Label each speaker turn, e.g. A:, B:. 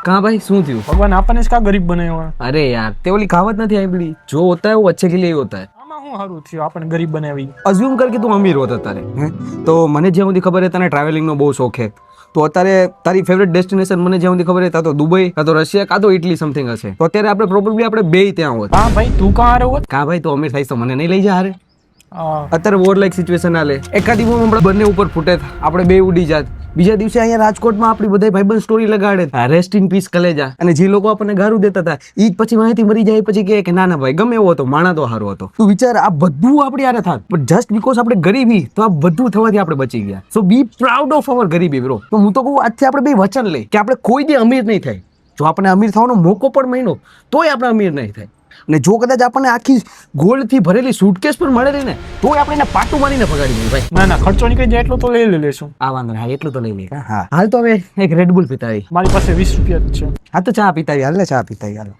A: कहाँ भाई શું થયું?
B: भगवान आपने इसका गरीब बनाया हुआ
A: अरे यार તે ઓલી કહાવત નથી સાંભળી, જો હોતા है वो अच्छे के लिए ही होता है.
B: આમાં હું સારું થયું આપણને ગરીબ બનાવી.
A: અઝ્યુમ કર કે તું અમીર હોત અત્યારે, તો મને જ્યાં સુધી ખબર છે તને ટ્રાવેલિંગનો બહુ શોખ છે, તો અત્યારે તારી ફેવરેટ ડેસ્ટિનેશન મને જ્યાં સુધી ખબર છે કાં તો દુબઈ, કાં તો રશિયા, કાં તો ઇટલી સમથિંગ હશે. તો અત્યારે આપણે પ્રોબેબલી આપણે બેય ત્યાં હોત.
B: હા ભાઈ તું કાં હારે હોત?
A: કાં ભાઈ તું અમીર થઈશ તો મને નહીં લઈ જા હારે.
B: હા.
A: અત્યારે વોર લાઈક સિચ્યુએશન હાલે, એકાદી બોમ્બ હમણાં બંને ઉપર ફૂટે, આપણે બે ઉડી જાત. બીજા દિવસે અહીંયા રાજકોટમાં આપણી બધા ભાઈબંધ સ્ટોરી લગાડે, રેસ્ટ ઇન પીસ કલેજા. અને જે લોકો આપણને ગારું દેતા હતા ઈ જ પછી માહિતી મરી જાય પછી કહે કે ના ના ભાઈ ગમે એવો હતો, માણા તો સારો હતો. તું વિચાર આ બધું આપણી હારે થાત, પણ જસ્ટ બીકોઝ આપણે ગરીબી, તો આ બધું થવાથી આપણે બચી ગયા. સો બી પ્રાઉડ ઓફ અવર ગરીબી બ્રો. તો હું તો કહું આજથી આપણે બે વચન લઈ કે આપણે કોઈ દી અમીર નહીં થાય. જો આપણે અમીર થવાનો મોકો પણ મળ્યો તોય આપણે અમીર નહીં થાય. અને જો કદાચ આપણને આખી ગોલ્ડથી ભરેલી સુટકેસ પણ મળેલી ને તોય આપણે એને પાટું મારીને પગાડી દઈએ ભાઈ.
B: ના ના ખર્ચો નીકળી જાય એટલું તો લઈ લેશું.
A: આ વાંધો નહીં, હા એટલું તો લઈ લે. હા હાલ તો હવે એક રેડબુલ પીતા આવી.
B: મારી પાસે 20 રૂપિયા જ છે.
A: હા તો ચા પીતા આવી, હાલ ને ચા પીતા આવી હાલ.